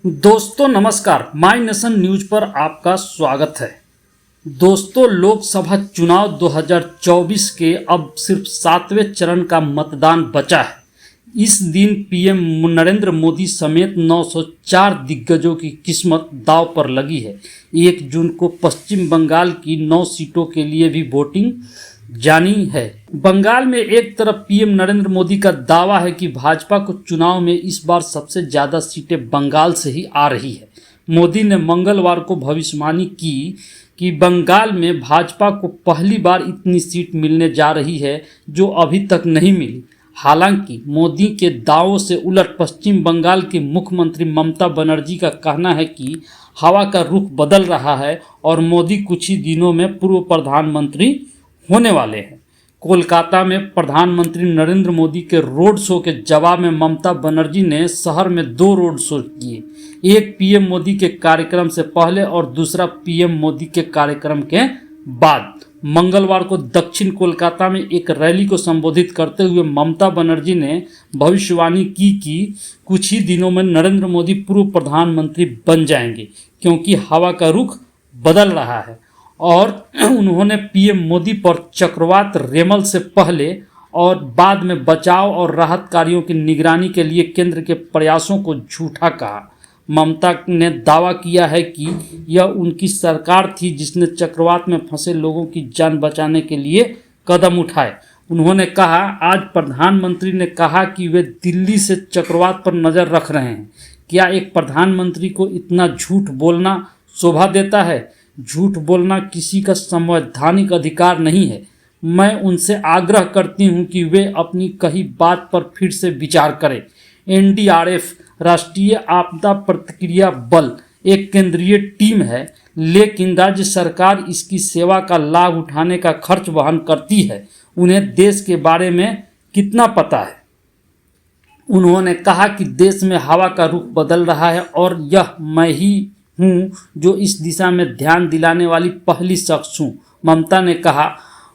दोस्तों नमस्कार, my nation news पर आपका स्वागत है। दोस्तों, लोकसभा चुनाव 2024 के अब सिर्फ 7वें चरण का मतदान बचा है। इस दिन पीएम नरेंद्र मोदी समेत 904 दिग्गजों की किस्मत दांव पर लगी है। 1 जून को पश्चिम बंगाल की 9 सीटों के लिए भी वोटिंग जानी है। बंगाल में एक तरफ पीएम नरेंद्र मोदी का दावा है कि भाजपा को चुनाव में इस बार सबसे ज्यादा सीटें बंगाल से ही आ रही है। मोदी ने मंगलवार को भविष्यवाणी की कि बंगाल में भाजपा को पहली बार इतनी सीट मिलने जा रही है जो अभी तक नहीं मिली। हालांकि मोदी के दावों से उलट पश्चिम बंगाल के मुख्यमंत्री ममता बनर्जी का कहना है कि हवा का रुख बदल रहा है और मोदी कुछ ही दिनों में पूर्व प्रधानमंत्री होने वाले हैं। कोलकाता में प्रधानमंत्री नरेंद्र मोदी के रोड शो के जवाब में ममता बनर्जी ने शहर में 2 रोड शो किए, एक पीएम मोदी के कार्यक्रम से पहले और दूसरा पीएम मोदी के कार्यक्रम के बाद। मंगलवार को दक्षिण कोलकाता में एक रैली को संबोधित करते हुए ममता बनर्जी ने भविष्यवाणी की कि कुछ ही दिनों में नरेंद्र मोदी पूर्व प्रधानमंत्री बन जाएंगे क्योंकि हवा का रुख बदल रहा है। और उन्होंने पीएम मोदी पर चक्रवात रेमल से पहले और बाद में बचाव और राहत कार्यों की निगरानी के लिए केंद्र के प्रयासों को झूठा कहा। ममता ने दावा किया है कि यह उनकी सरकार थी जिसने चक्रवात में फंसे लोगों की जान बचाने के लिए कदम उठाए। उन्होंने कहा, आज प्रधानमंत्री ने कहा कि वे दिल्ली से चक्रवात पर नज़र रख रहे हैं। क्या एक प्रधानमंत्री को इतना झूठ बोलना शोभा देता है? झूठ बोलना किसी का संवैधानिक अधिकार नहीं है। मैं उनसे आग्रह करती हूं कि वे अपनी कही बात पर फिर से विचार करें। एनडीआरएफ, राष्ट्रीय आपदा प्रतिक्रिया बल, एक केंद्रीय टीम है, लेकिन राज्य सरकार इसकी सेवा का लाभ उठाने का खर्च वहन करती है। उन्हें देश के बारे में कितना पता है? उन्होंने कहा कि देश में हवा का रुख बदल रहा है और यह मैं ही हूँ जो इस दिशा में ध्यान दिलाने वाली पहली शख्स हूँ। ममता ने कहा,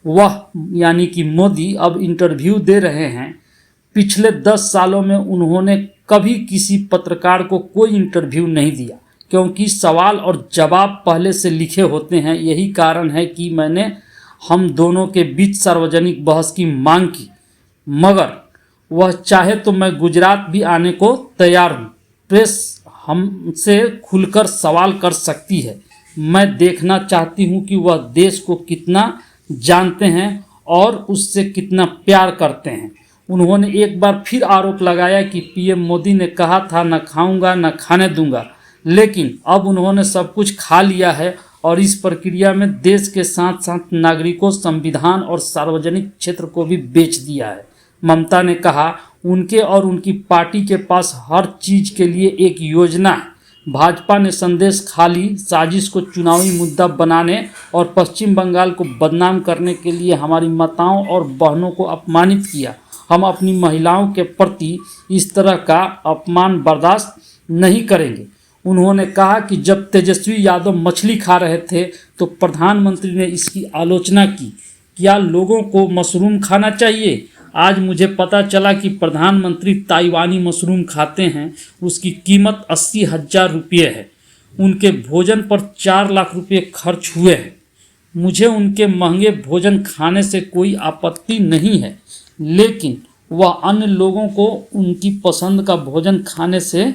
वह यानी कि मोदी अब इंटरव्यू दे रहे हैं। पिछले 10 सालों में उन्होंने कभी किसी पत्रकार को कोई इंटरव्यू नहीं दिया क्योंकि सवाल और जवाब पहले से लिखे होते हैं। यही कारण है कि मैंने हम दोनों के बीच सार्वजनिक बहस की मांग की, मगर वह चाहे तो मैं गुजरात भी आने को तैयार हूँ। प्रेस हमसे खुलकर सवाल कर सकती है। मैं देखना चाहती हूँ कि वह देश को कितना जानते हैं और उससे कितना प्यार करते हैं। उन्होंने एक बार फिर आरोप लगाया कि पीएम मोदी ने कहा था न खाऊंगा न खाने दूंगा, लेकिन अब उन्होंने सब कुछ खा लिया है और इस प्रक्रिया में देश के साथ साथ नागरिकों, संविधान और सार्वजनिक क्षेत्र को भी बेच दिया है। ममता ने कहा, उनके और उनकी पार्टी के पास हर चीज के लिए एक योजना है। भाजपा ने संदेश खाली साजिश को चुनावी मुद्दा बनाने और पश्चिम बंगाल को बदनाम करने के लिए हमारी माताओं और बहनों को अपमानित किया। हम अपनी महिलाओं के प्रति इस तरह का अपमान बर्दाश्त नहीं करेंगे। उन्होंने कहा कि जब तेजस्वी यादव मछली खा रहे थे तो प्रधानमंत्री ने इसकी आलोचना की। क्या लोगों को मशरूम खाना चाहिए? आज मुझे पता चला कि प्रधानमंत्री ताइवानी मशरूम खाते हैं। उसकी कीमत 80,000 रुपये है। उनके भोजन पर 4 लाख रुपये खर्च हुए हैं। मुझे उनके महंगे भोजन खाने से कोई आपत्ति नहीं है, लेकिन वह अन्य लोगों को उनकी पसंद का भोजन खाने से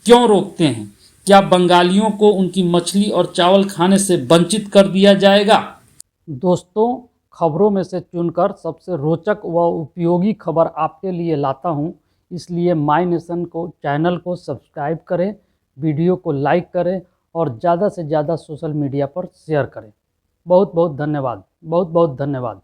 क्यों रोकते हैं? क्या बंगालियों को उनकी मछली और चावल खाने से वंचित कर दिया जाएगा? दोस्तों, खबरों में से चुनकर सबसे रोचक व उपयोगी खबर आपके लिए लाता हूं, इसलिए माय नेशन को चैनल को सब्सक्राइब करें, वीडियो को लाइक करें और ज़्यादा से ज़्यादा सोशल मीडिया पर शेयर करें। बहुत बहुत धन्यवाद।